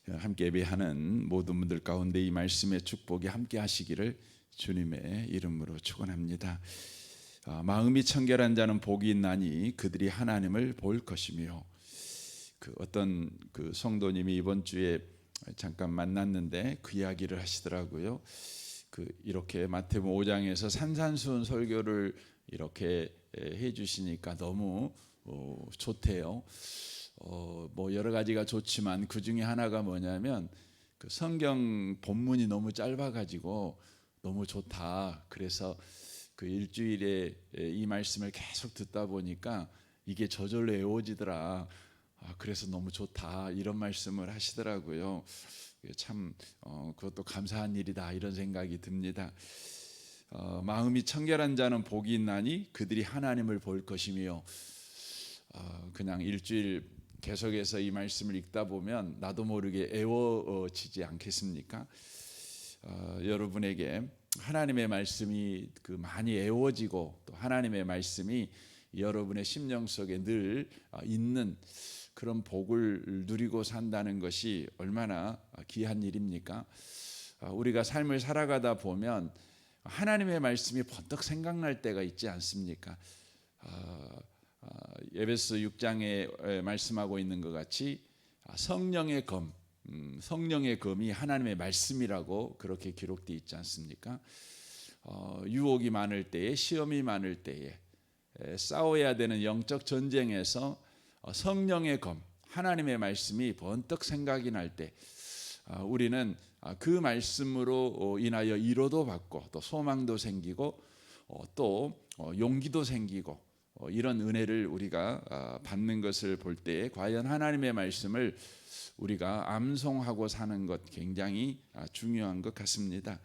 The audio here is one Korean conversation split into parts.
함께 예배하는 모든 분들 가운데 이 말씀의 축복이 함께 하시기를 주님의 이름으로 축원합니다. 마음이 청결한 자는 복이 있나니 그들이 하나님을 볼 것이며, 어떤 성도님이 이번 주에 잠깐 만났는데 그 이야기를 하시더라고요. 이렇게 마태복음 5장에서 산산수훈 설교를 이렇게 해주시니까 너무 좋대요. 뭐 여러 가지가 좋지만 그 중에 하나가 뭐냐면 성경 본문이 너무 짧아가지고 너무 좋다. 그래서 일주일에 이 말씀을 계속 듣다 보니까 이게 저절로 외워지더라. 그래서 너무 좋다. 이런 말씀을 하시더라고요. 참 그것도 감사한 일이다. 이런 생각이 듭니다. 마음이 청결한 자는 복이 있나니 그들이 하나님을 볼 것이며, 그냥 일주일 계속해서 이 말씀을 읽다 보면 나도 모르게 애워지지 않겠습니까? 여러분에게 하나님의 말씀이 많이 애워지고 또 하나님의 말씀이 여러분의 심령 속에 늘 있는 그런 복을 누리고 산다는 것이 얼마나 귀한 일입니까? 우리가 삶을 살아가다 보면 하나님의 말씀이 번뜩 생각날 때가 있지 않습니까? 에베소 6장에 말씀하고 있는 것 같이 성령의 검, 성령의 검이 하나님의 말씀이라고 그렇게 기록되어 있지 않습니까? 유혹이 많을 때에, 시험이 많을 때에, 싸워야 되는 영적 전쟁에서 성령의 검, 하나님의 말씀이 번뜩 생각이 날 때 우리는 그 말씀으로 인하여 위로도 받고 또 소망도 생기고 또 용기도 생기고 이런 은혜를 우리가 받는 것을 볼 때 과연 하나님의 말씀을 우리가 암송하고 사는 것 굉장히 중요한 것 같습니다.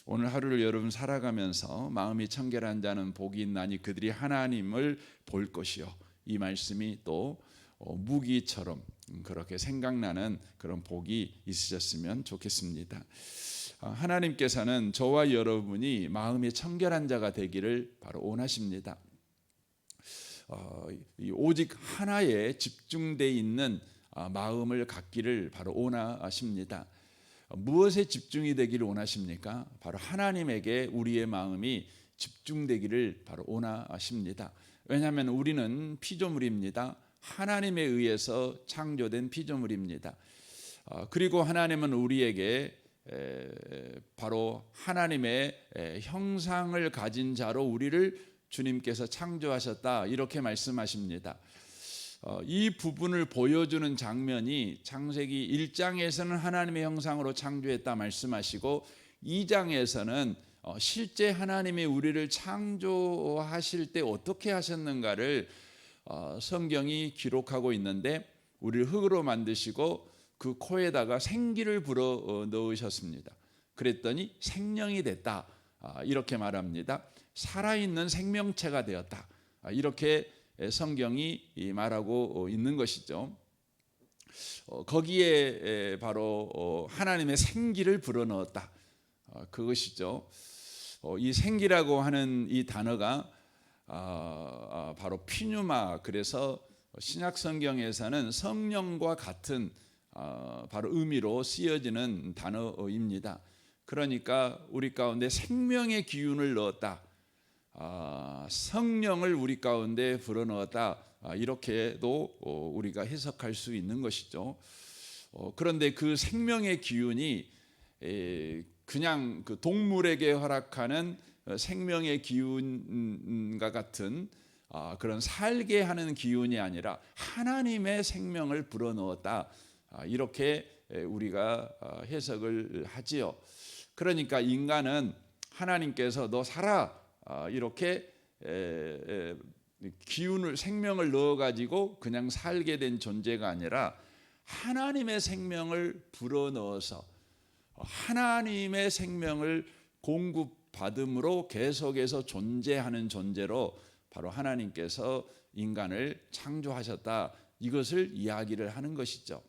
오늘 하루를 여러분 살아가면서 마음이 청결한 자는 복이 있나니 그들이 하나님을 볼 것이요, 이 말씀이 또 무기처럼 그렇게 생각나는 그런 복이 있으셨으면 좋겠습니다. 하나님께서는 저와 여러분이 마음이 청결한 자가 되기를 바로 원하십니다. 오직 하나에 집중되어 있는 마음을 갖기를 바로 원하십니다. 무엇에 집중이 되기를 원하십니까? 바로 하나님에게 우리의 마음이 집중되기를 바로 원하십니다. 왜냐하면 우리는 피조물입니다. 하나님에 의해서 창조된 피조물입니다. 그리고 하나님은 우리에게 바로 하나님의 형상을 가진 자로 우리를 주님께서 창조하셨다, 이렇게 말씀하십니다. 이 부분을 보여주는 장면이 창세기 1장에서는 하나님의 형상으로 창조했다 말씀하시고, 2장에서는 실제 하나님이 우리를 창조하실 때 어떻게 하셨는가를 성경이 기록하고 있는데, 우리를 흙으로 만드시고 그 코에다가 생기를 불어 넣으셨습니다. 그랬더니 생명이 됐다, 이렇게 말합니다. 살아있는 생명체가 되었다, 이렇게 성경이 말하고 있는 것이죠. 거기에 바로 하나님의 생기를 불어넣었다, 그것이죠. 이 생기라고 하는 이 단어가 바로 피뉴마, 그래서 신약 성경에서는 성령과 같은 바로 의미로 쓰여지는 단어입니다. 그러니까 우리 가운데 생명의 기운을 넣었다, 성령을 우리 가운데 불어넣었다, 이렇게도 우리가 해석할 수 있는 것이죠. 그런데 그 생명의 기운이 그냥 동물에게 허락하는 생명의 기운과 같은 그런 살게 하는 기운이 아니라 하나님의 생명을 불어넣었다, 이렇게 우리가 해석을 하지요. 그러니까 인간은 하나님께서 너 살아, 이렇게 기운을, 생명을 넣어가지고 그냥 살게 된 존재가 아니라 하나님의 생명을 불어넣어서 하나님의 생명을 공급받음으로 계속해서 존재하는 존재로 바로 하나님께서 인간을 창조하셨다, 이것을 이야기를 하는 것이죠.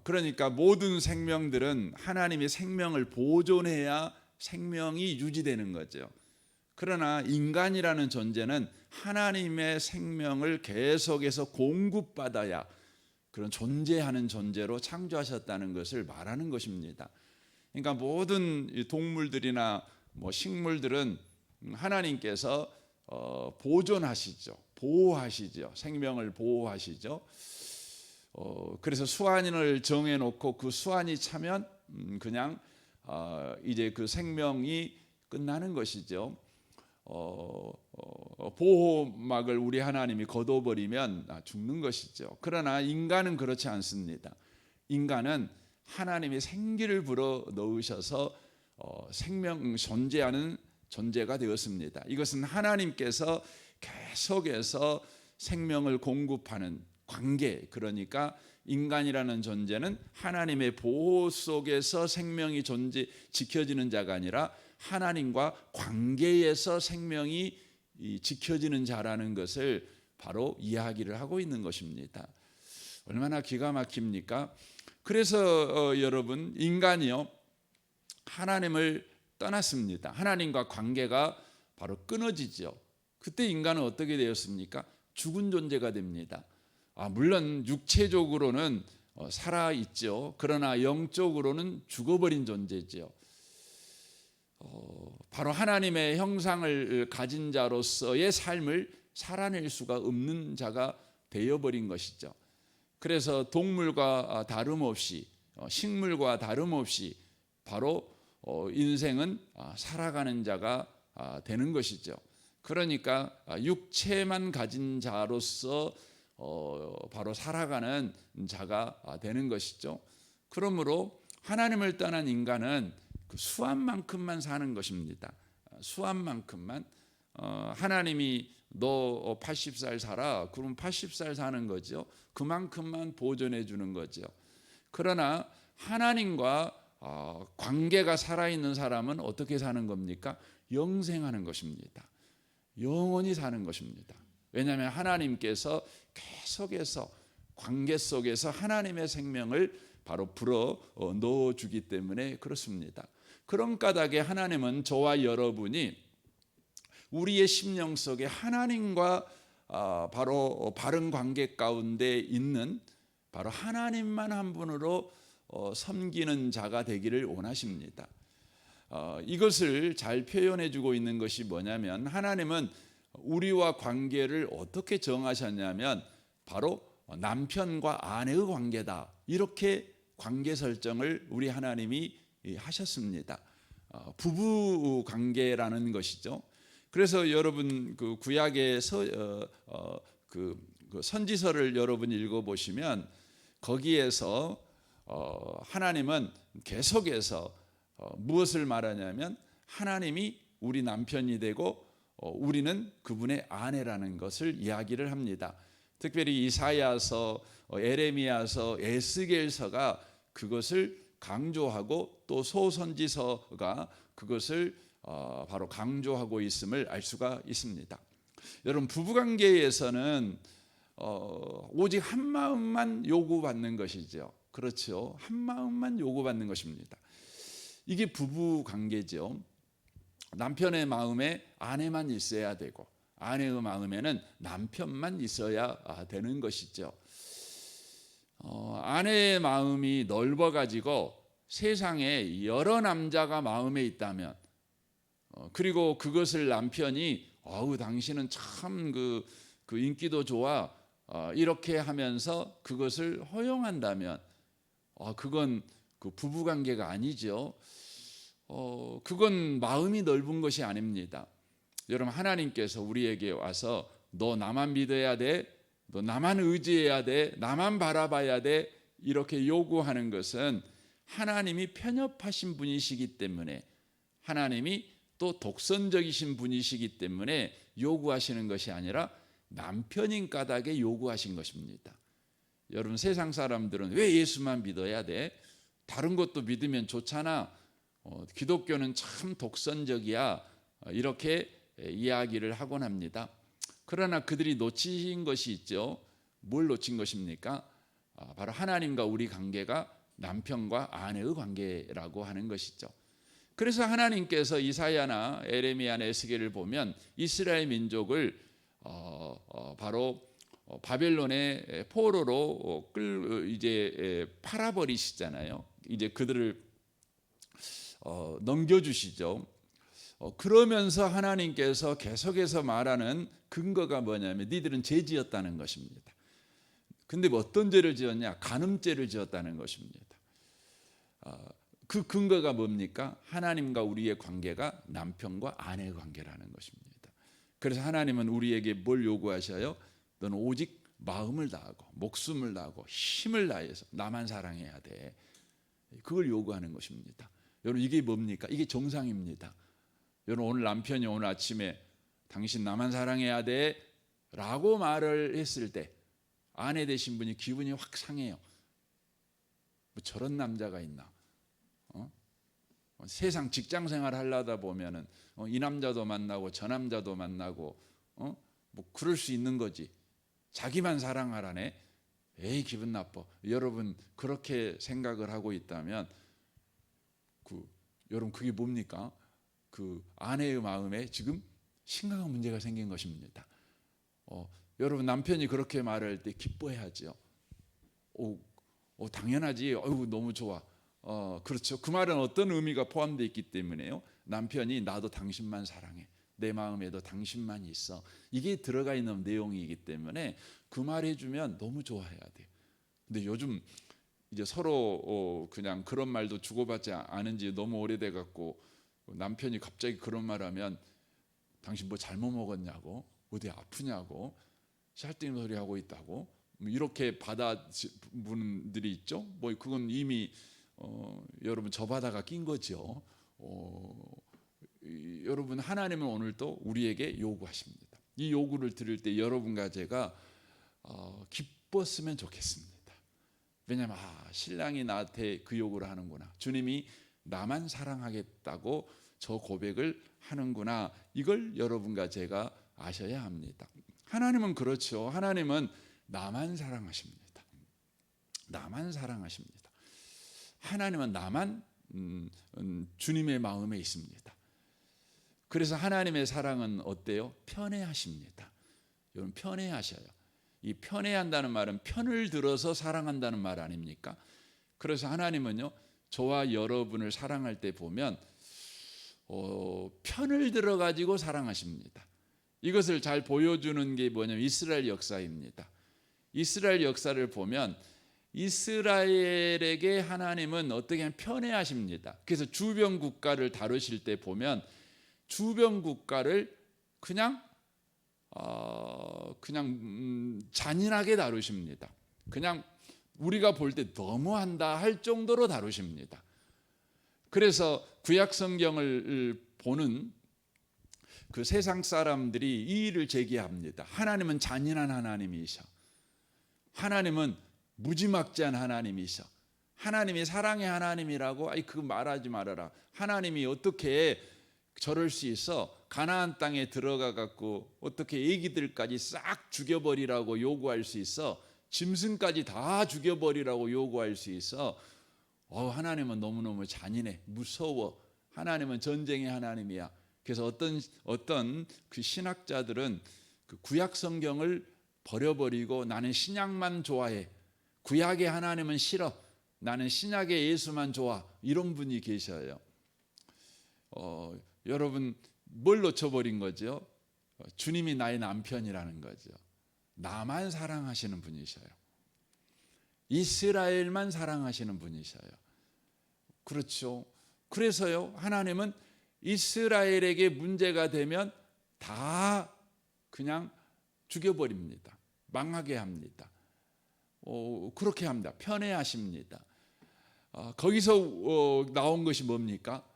그러니까 모든 생명들은 하나님의 생명을 보존해야 생명이 유지되는 거죠. 그러나 인간이라는 존재는 하나님의 생명을 계속해서 공급받아야 그런 존재하는 존재로 창조하셨다는 것을 말하는 것입니다. 그러니까 모든 동물들이나 뭐 식물들은 하나님께서 보존하시죠, 보호하시죠, 생명을 보호하시죠. 그래서 수완을 정해놓고 그 수완이 차면 그냥 이제 그 생명이 끝나는 것이죠. 보호막을 우리 하나님이 걷어버리면 죽는 것이죠. 그러나 인간은 그렇지 않습니다. 인간은 하나님이 생기를 불어 넣으셔서 생명 존재하는 존재가 되었습니다. 이것은 하나님께서 계속해서 생명을 공급하는 관계, 그러니까 인간이라는 존재는 하나님의 보호 속에서 생명이 지켜지는 자가 아니라 하나님과 관계에서 생명이 지켜지는 자라는 것을 바로 이야기를 하고 있는 것입니다. 얼마나 기가 막힙니까? 그래서 여러분, 인간이요 하나님을 떠났습니다. 하나님과 관계가 바로 끊어지죠. 그때 인간은 어떻게 되었습니까? 죽은 존재가 됩니다. 물론 육체적으로는 살아 있죠. 그러나 영적으로는 죽어버린 존재죠. 바로 하나님의 형상을 가진 자로서의 삶을 살아낼 수가 없는 자가 되어버린 것이죠. 그래서 동물과 다름없이, 식물과 다름없이 바로 인생은 살아가는 자가 되는 것이죠. 그러니까 육체만 가진 자로서 바로 살아가는 자가 되는 것이죠. 그러므로 하나님을 떠난 인간은 그 수완만큼만 사는 것입니다. 수완만큼만. 하나님이 너 80살 살아, 그럼 80살 사는 거죠. 그만큼만 보존해 주는 거죠. 그러나 하나님과 관계가 살아있는 사람은 어떻게 사는 겁니까? 영생하는 것입니다. 영원히 사는 것입니다. 왜냐하면 하나님께서 계속해서 관계 속에서 하나님의 생명을 바로 불어 넣어주기 때문에 그렇습니다. 그런 까닭에 하나님은 저와 여러분이 우리의 심령 속에 하나님과 바로 바른 관계 가운데 있는 바로 하나님만 한 분으로 섬기는 자가 되기를 원하십니다. 이것을 잘 표현해 주고 있는 것이 뭐냐면, 하나님은 우리와 관계를 어떻게 정하셨냐면 바로 남편과 아내의 관계다, 이렇게 관계 설정을 우리 하나님이 하셨습니다. 부부 관계라는 것이죠. 그래서 여러분 그 구약의 그 선지서를 여러분 읽어보시면 거기에서 하나님은 계속해서 무엇을 말하냐면 하나님이 우리 남편이 되고 우리는 그분의 아내라는 것을 이야기를 합니다. 특별히 이사야서, 에레미야서, 에스겔서가 그것을 강조하고 또 소선지서가 그것을 바로 강조하고 있음을 알 수가 있습니다. 여러분, 부부관계에서는 오직 한 마음만 요구받는 것이죠. 그렇죠. 한 마음만 요구받는 것입니다. 이게 부부관계죠. 남편의 마음에 아내만 있어야 되고 아내의 마음에는 남편만 있어야 되는 것이죠. 아내의 마음이 넓어가지고 세상에 여러 남자가 마음에 있다면, 그리고 그것을 남편이 당신은 참 그 인기도 좋아, 이렇게 하면서 그것을 허용한다면 그건 그 부부관계가 아니죠. 그건 마음이 넓은 것이 아닙니다. 여러분, 하나님께서 우리에게 와서 너 나만 믿어야 돼, 너 나만 의지해야 돼, 나만 바라봐야 돼, 이렇게 요구하는 것은 하나님이 편협하신 분이시기 때문에, 하나님이 또 독선적이신 분이시기 때문에 요구하시는 것이 아니라 남편인 까닭에 요구하신 것입니다. 여러분, 세상 사람들은 왜 예수만 믿어야 돼? 다른 것도 믿으면 좋잖아. 기독교는 참 독선적이야, 이렇게 이야기를 하곤 합니다. 그러나 그들이 놓친 것이 있죠. 뭘 놓친 것입니까? 바로 하나님과 우리 관계가 남편과 아내의 관계라고 하는 것이죠. 그래서 하나님께서 이사야나 에레미야나 에스겔을 보면 이스라엘 민족을 바로 바벨론의 포로로 이제 팔아버리시잖아요. 이제 그들을 넘겨주시죠. 그러면서 하나님께서 계속해서 말하는 근거가 뭐냐면 니들은 죄 지었다는 것입니다. 근데 어떤 죄를 지었냐? 간음죄를 지었다는 것입니다. 그 근거가 뭡니까? 하나님과 우리의 관계가 남편과 아내의 관계라는 것입니다. 그래서 하나님은 우리에게 뭘 요구하셔요? 너는 오직 마음을 다하고 목숨을 다하고 힘을 다해서 나만 사랑해야 돼. 그걸 요구하는 것입니다. 여러분 이게 뭡니까? 이게 정상입니다. 여러분 오늘 남편이 오늘 아침에 당신 나만 사랑해야 돼 라고 말을 했을 때 아내 되신 분이 기분이 확 상해요. 뭐 저런 남자가 있나? 세상 직장 생활 하려다 보면은 이 남자도 만나고 저 남자도 만나고 뭐 그럴 수 있는 거지. 자기만 사랑하라네. 에이 기분 나빠. 여러분 그렇게 생각을 하고 있다면 여러분 그게 뭡니까? 그 아내의 마음에 지금 심각한 문제가 생긴 것입니다. 여러분 남편이 그렇게 말할 때 기뻐해야죠. 당연하지. 어이구 너무 좋아. 그렇죠. 그 말은 어떤 의미가 포함되어 있기 때문에요. 남편이 나도 당신만 사랑해. 내 마음에도 당신만 있어. 이게 들어가 있는 내용이기 때문에 그 말 해주면 너무 좋아해야 돼요. 근데 요즘 이제 서로 그냥 그런 말도 주고받지 않은 지 너무 오래돼 갖고 남편이 갑자기 그런 말하면 당신 뭐 잘못 먹었냐고 어디 아프냐고 샬띵 소리 하고 있다고 이렇게 받아보는 분들이 있죠. 뭐 그건 이미 여러분 저 바다가 낀 거죠. 여러분 하나님은 오늘도 우리에게 요구하십니다. 이 요구를 들을 때 여러분과 제가 기뻤으면 좋겠습니다. 왜냐하면 신랑이 나한테 그 요구를 하는구나. 주님이 나만 사랑하겠다고 저 고백을 하는구나. 이걸 여러분과 제가 아셔야 합니다. 하나님은 그렇죠. 하나님은 나만 사랑하십니다. 나만 사랑하십니다. 하나님은 나만 주님의 마음에 있습니다. 그래서 하나님의 사랑은 어때요? 편애하십니다. 여러분 편애하셔요. 이 편애한다는 말은 편을 들어서 사랑한다는 말 아닙니까? 그래서 하나님은요 저와 여러분을 사랑할 때 보면 편을 들어 가지고 사랑하십니다. 이것을 잘 보여주는 게 뭐냐면 이스라엘 역사입니다. 이스라엘 역사를 보면 이스라엘에게 하나님은 어떻게 하면 편애하십니다. 그래서 주변 국가를 다루실 때 보면 주변 국가를 그냥 잔인하게 다루십니다. 그냥 우리가 볼 때 너무한다 할 정도로 다루십니다. 그래서 구약 성경을 보는 그 세상 사람들이 이 일을 제기합니다. 하나님은 잔인한 하나님이셔. 하나님은 무지막지한 하나님이셔. 하나님이 사랑의 하나님이라고 그거 말하지 말아라. 하나님이 어떻게 저럴 수 있어? 가나안 땅에 들어가 갖고 어떻게 애기들까지 싹 죽여버리라고 요구할 수 있어? 짐승까지 다 죽여버리라고 요구할 수 있어? 하나님은 너무너무 잔인해, 무서워. 하나님은 전쟁의 하나님이야. 그래서 어떤 그 신학자들은 그 구약 성경을 버려버리고 나는 신약만 좋아해. 구약의 하나님은 싫어. 나는 신약의 예수만 좋아. 이런 분이 계셔요. 여러분 뭘 놓쳐버린 거죠? 주님이 나의 남편이라는 거죠. 나만 사랑하시는 분이셔요. 이스라엘만 사랑하시는 분이셔요. 그렇죠. 그래서요 하나님은 이스라엘에게 문제가 되면 다 그냥 죽여버립니다. 망하게 합니다. 그렇게 합니다. 편애하십니다. 거기서 나온 것이 뭡니까?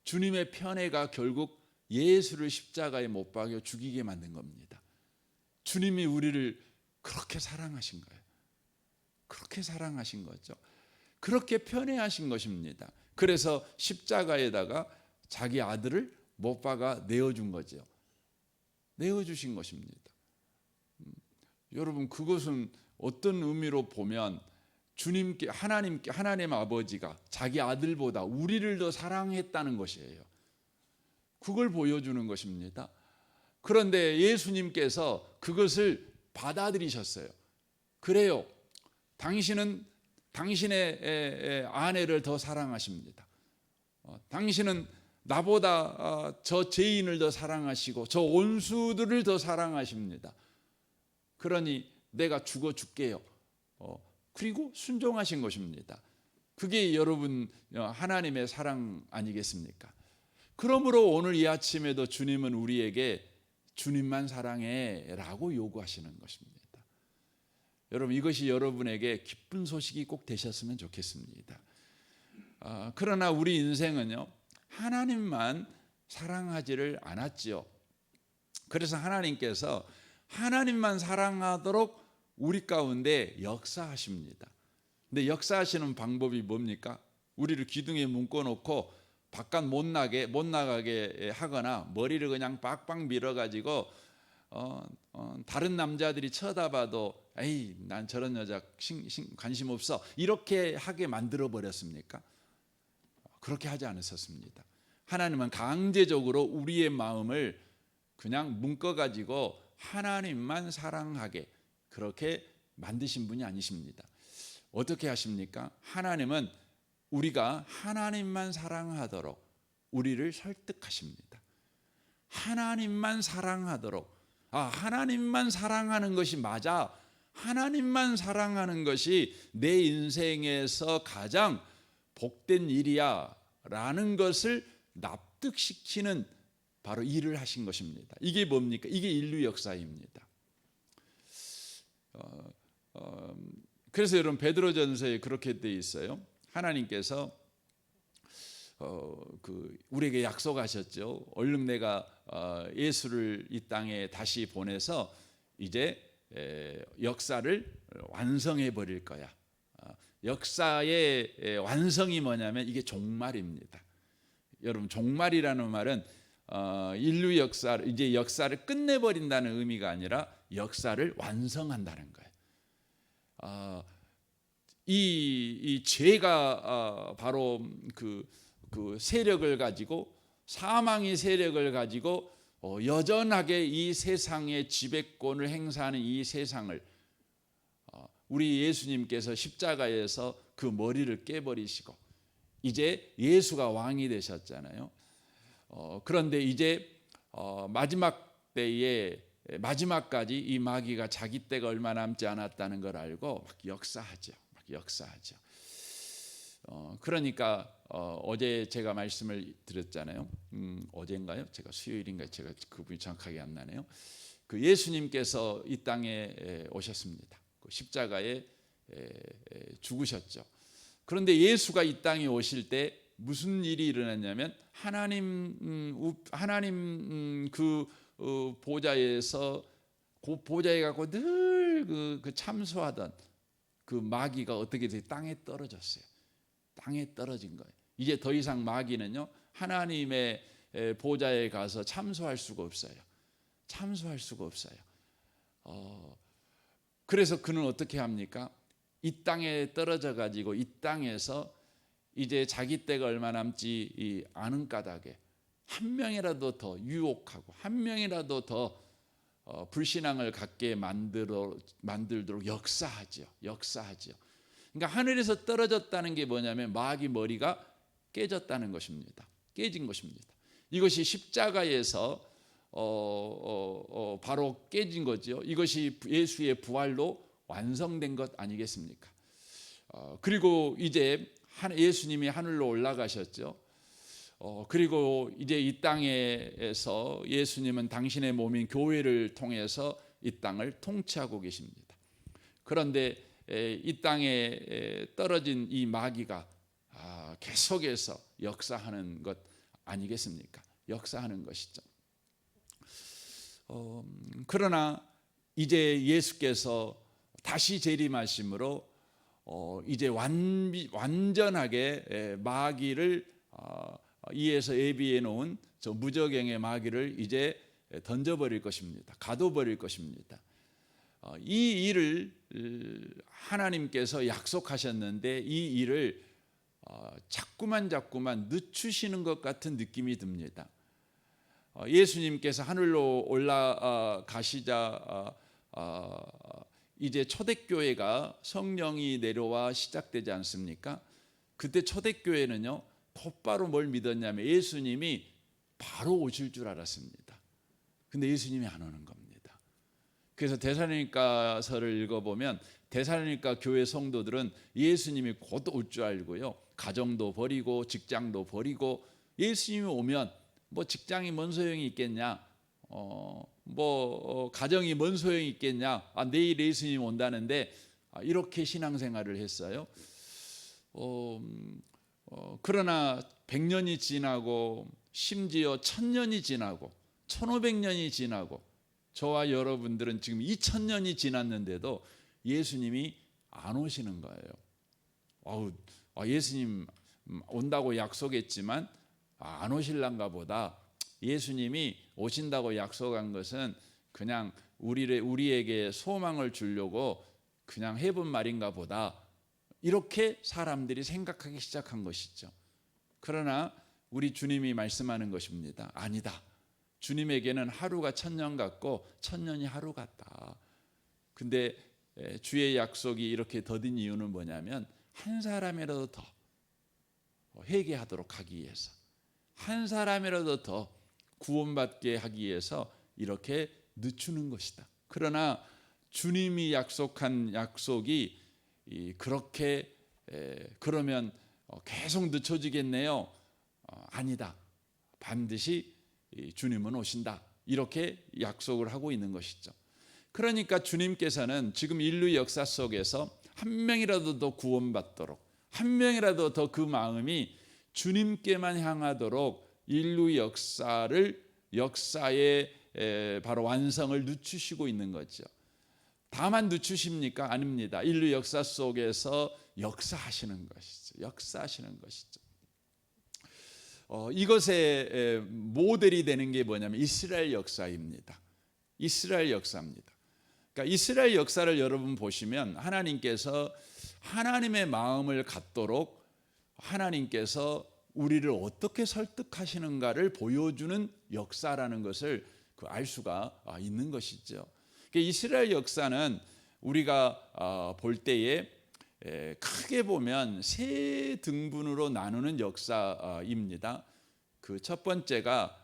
주님의 편애가 결국 예수를 십자가에 못 박여 죽이게 만든 겁니다. 주님이 우리를 그렇게 사랑하신 거예요. 그렇게 사랑하신 거죠. 그렇게 편애하신 것입니다. 그래서 십자가에다가 자기 아들을 못 박아 내어준 거죠. 내어주신 것입니다. 여러분 그것은 어떤 의미로 보면 주님께 하나님 아버지가 자기 아들보다 우리를 더 사랑했다는 것이에요. 그걸 보여주는 것입니다. 그런데 예수님께서 그것을 받아들이셨어요. 그래요. 당신은 당신의 아내를 더 사랑하십니다. 당신은 나보다 저 죄인을 더 사랑하시고 저 원수들을 더 사랑하십니다. 그러니 내가 죽어 줄게요. 그리고 순종하신 것입니다. 그게 여러분 하나님의 사랑 아니겠습니까? 그러므로 오늘 이 아침에도 주님은 우리에게 주님만 사랑해 라고 요구하시는 것입니다. 여러분, 이것이 여러분에게 기쁜 소식이 꼭 되셨으면 좋겠습니다. 그러나 우리 인생은요, 하나님만 사랑하지를 않았지요. 그래서 하나님께서 하나님만 사랑하도록 우리 가운데 역사하십니다. 근데 역사하시는 방법이 뭡니까? 우리를 기둥에 묶어놓고 바깥 못 나가게 하거나 머리를 그냥 빡빡 밀어가지고 다른 남자들이 쳐다봐도 에이, 난 저런 여자 관심 없어, 이렇게 하게 만들어 버렸습니까? 그렇게 하지 않으셨습니다. 하나님은 강제적으로 우리의 마음을 그냥 묶어가지고 하나님만 사랑하게 그렇게 만드신 분이 아니십니다. 어떻게 하십니까? 하나님은 우리가 하나님만 사랑하도록 우리를 설득하십니다. 하나님만 사랑하도록, 하나님만 사랑하는 것이 맞아, 하나님만 사랑하는 것이 내 인생에서 가장 복된 일이야 라는 것을 납득시키는 바로 일을 하신 것입니다. 이게 뭡니까? 이게 인류 역사입니다. 그래서 여러분, 베드로전서에 그렇게 돼 있어요. 하나님께서 우리에게 약속하셨죠. 얼른 내가 예수를 이 땅에 다시 보내서 이제 역사를 완성해 버릴 거야. 역사의 완성이 뭐냐면 이게 종말입니다. 여러분, 종말이라는 말은 인류 역사를, 이제 역사를 끝내버린다는 의미가 아니라 역사를 완성한다는 거예요. 이 죄가 바로 그 세력을 가지고, 사망의 세력을 가지고 여전하게 이 세상의 지배권을 행사하는 이 세상을 우리 예수님께서 십자가에서 그 머리를 깨버리시고 이제 예수가 왕이 되셨잖아요. 그런데 이제 마지막 때에, 마지막까지 이 마귀가 자기 때가 얼마 남지 않았다는 걸 알고 막 역사하죠. 그러니까 어제 제가 말씀을 드렸잖아요. 어제인가요? 제가 수요일인가요? 제가 그분이 정확하게 안 나네요. 그 예수님께서 이 땅에 오셨습니다. 그 십자가에 죽으셨죠. 그런데 예수가 이 땅에 오실 때 무슨 일이 일어났냐면 하나님 그 보좌에서 그 보좌에 갖고 늘 그 참소하던 그 마귀가 어떻게 돼서 땅에 떨어졌어요. 땅에 떨어진 거예요. 이제 더 이상 마귀는요, 하나님의 보좌에 가서 참소할 수가 없어요. 그래서 그는 어떻게 합니까? 이 땅에 떨어져 가지고 이 땅에서 이제 자기 때가 얼마 남지 않은 까닭에 한 명이라도 더 유혹하고 한 명이라도 더 불신앙을 갖게 만들도록 역사하죠. 그러니까 하늘에서 떨어졌다는 게 뭐냐면 마귀 머리가 깨졌다는 것입니다. 깨진 것입니다. 이것이 십자가에서 바로 깨진 거죠. 이것이 예수의 부활로 완성된 것 아니겠습니까? 그리고 이제 예수님이 하늘로 올라가셨죠. 그리고 이제 이 땅에서 예수님은 당신의 몸인 교회를 통해서 이 땅을 통치하고 계십니다. 그런데 이 땅에 떨어진 이 마귀가 계속해서 역사하는 것 아니겠습니까? 역사하는 것이죠. 그러나 이제 예수께서 다시 재림하심으로 이제 완전하게 마귀를 이에서 예비해 놓은 저 무저갱의 마귀를 이제 던져버릴 것입니다. 가둬버릴 것입니다. 이 일을 하나님께서 약속하셨는데 이 일을 자꾸만 늦추시는 것 같은 느낌이 듭니다. 예수님께서 하늘로 올라가시자 이제 초대교회가 성령이 내려와 시작되지 않습니까? 그때 초대교회는요 곧바로 뭘 믿었냐면 예수님이 바로 오실 줄 알았습니다. 근데 예수님이 안 오는 겁니다. 그래서 데살로니가서를 읽어보면 데살로니가 교회 성도들은 예수님이 곧 올 줄 알고요, 가정도 버리고 직장도 버리고, 예수님이 오면 뭐 직장이 뭔 소용이 있겠냐, 가정이 뭔 소용이 있겠냐, 내일 예수님 온다는데, 이렇게 신앙생활을 했어요. 그러나 100년이 지나고 심지어 1000년이 지나고 1500년이 지나고 저와 여러분들은 지금 2000년이 지났는데도 예수님이 안 오시는 거예요. 예수님 온다고 약속했지만 안 오실란가 보다. 예수님이 오신다고 약속한 것은 그냥 우리에게 소망을 주려고 그냥 해본 말인가 보다. 이렇게 사람들이 생각하기 시작한 것이죠. 그러나 우리 주님이 말씀하는 것입니다. 아니다. 주님에게는 하루가 1000년 같고 1000년이 하루 같다. 근데 주의 약속이 이렇게 더딘 이유는 뭐냐면 한 사람이라도 더 회개하도록 하기 위해서, 한 사람이라도 더 구원받게 하기 위해서 이렇게 늦추는 것이다. 그러나 주님이 약속한 약속이 그렇게 그러면 계속 늦춰지겠네요. 아니다. 반드시 주님은 오신다. 이렇게 약속을 하고 있는 것이죠. 그러니까 주님께서는 지금 인류 역사 속에서 한 명이라도 더 구원받도록, 한 명이라도 더 그 마음이 주님께만 향하도록 인류 역사의 바로 완성을 늦추시고 있는 거죠. 다만 늦추십니까? 아닙니다. 인류 역사 속에서 역사하시는 것이죠. 역사하시는 것이죠. 이것의 모델이 되는 게 뭐냐면 이스라엘 역사입니다. 이스라엘 역사입니다. 그러니까 이스라엘 역사를 여러분 보시면 하나님께서 하나님의 마음을 갖도록 하나님께서 우리를 어떻게 설득하시는가를 보여주는 역사라는 것을 알 수가 있는 것이죠. 그러니까 이스라엘 역사는 우리가 볼 때에 크게 보면 세 등분으로 나누는 역사입니다. 그 첫 번째가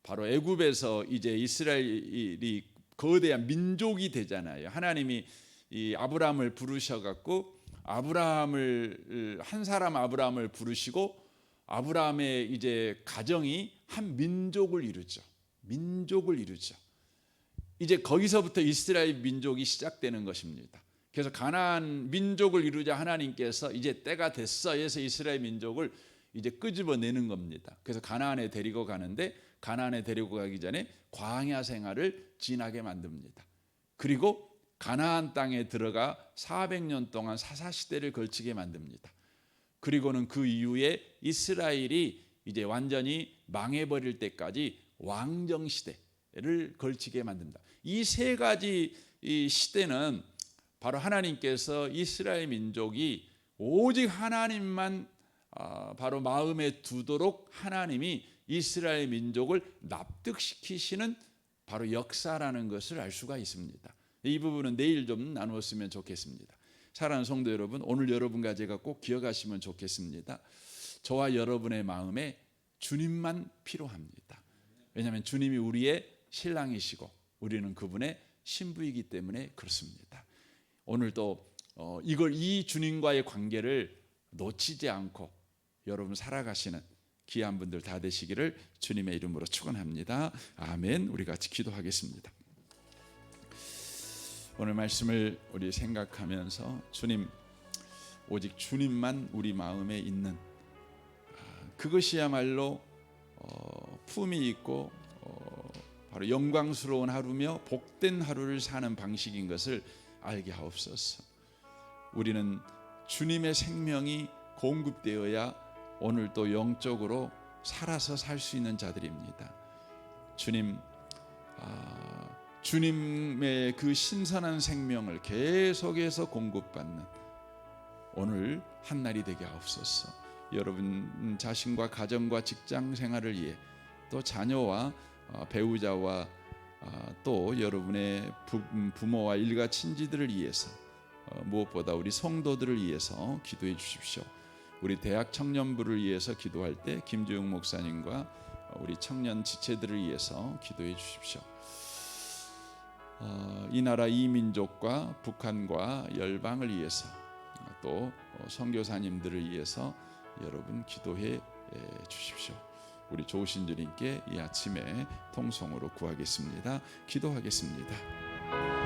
바로 애굽에서 이제 이스라엘이 거대한 민족이 되잖아요. 하나님이 이 아브라함을 부르셔갖고 한 사람 아브라함을 부르시고 아브라함의 이제 가정이 한 민족을 이루죠. 민족을 이루죠. 이제 거기서부터 이스라엘 민족이 시작되는 것입니다. 그래서 가나안 민족을 이루자 하나님께서 이제 때가 됐어 해서 이스라엘 민족을 이제 끄집어내는 겁니다. 그래서 가나안에 데리고 가는데 가나안에 데리고 가기 전에 광야 생활을 지나게 만듭니다. 그리고 가나안 땅에 들어가 400년 동안 사사시대를 걸치게 만듭니다. 그리고는 그 이후에 이스라엘이 이제 완전히 망해버릴 때까지 왕정시대를 걸치게 만듭니다. 이 세 가지 이 시대는 바로 하나님께서 이스라엘 민족이 오직 하나님만 바로 마음에 두도록 하나님이 이스라엘 민족을 납득시키시는 바로 역사라는 것을 알 수가 있습니다. 이 부분은 내일 좀 나누었으면 좋겠습니다. 사랑하는 성도 여러분, 오늘 여러분과 제가 꼭 기억하시면 좋겠습니다. 저와 여러분의 마음에 주님만 필요합니다. 왜냐하면 주님이 우리의 신랑이시고 우리는 그분의 신부이기 때문에 그렇습니다. 오늘도 이 주님과의 관계를 놓치지 않고 여러분 살아가시는 귀한 분들 다 되시기를 주님의 이름으로 축원합니다. 아멘. 우리 같이 기도하겠습니다. 오늘 말씀을 우리 생각하면서 주님, 오직 주님만 우리 마음에 있는 그것이야말로 품이 있고 바로 영광스러운 하루며 복된 하루를 사는 방식인 것을 알게 하옵소서. 우리는 주님의 생명이 공급되어야 오늘 또 영적으로 살아서 살 수 있는 자들입니다. 주님, 주님의 그 신선한 생명을 계속해서 공급받는 오늘 한날이 되게 하옵소서. 여러분 자신과 가정과 직장 생활을 위해 또 자녀와 배우자와 또 여러분의 부모와 일가 친지들을 위해서 무엇보다 우리 성도들을 위해서 기도해 주십시오. 우리 대학 청년부를 위해서 기도할 때 김주영 목사님과 우리 청년 지체들을 위해서 기도해 주십시오. 이 나라 이 민족과 북한과 열방을 위해서 또 선교사님들을 위해서 여러분 기도해 주십시오. 우리 좋으신 주님께 이 아침에 통성으로 구하겠습니다. 기도하겠습니다.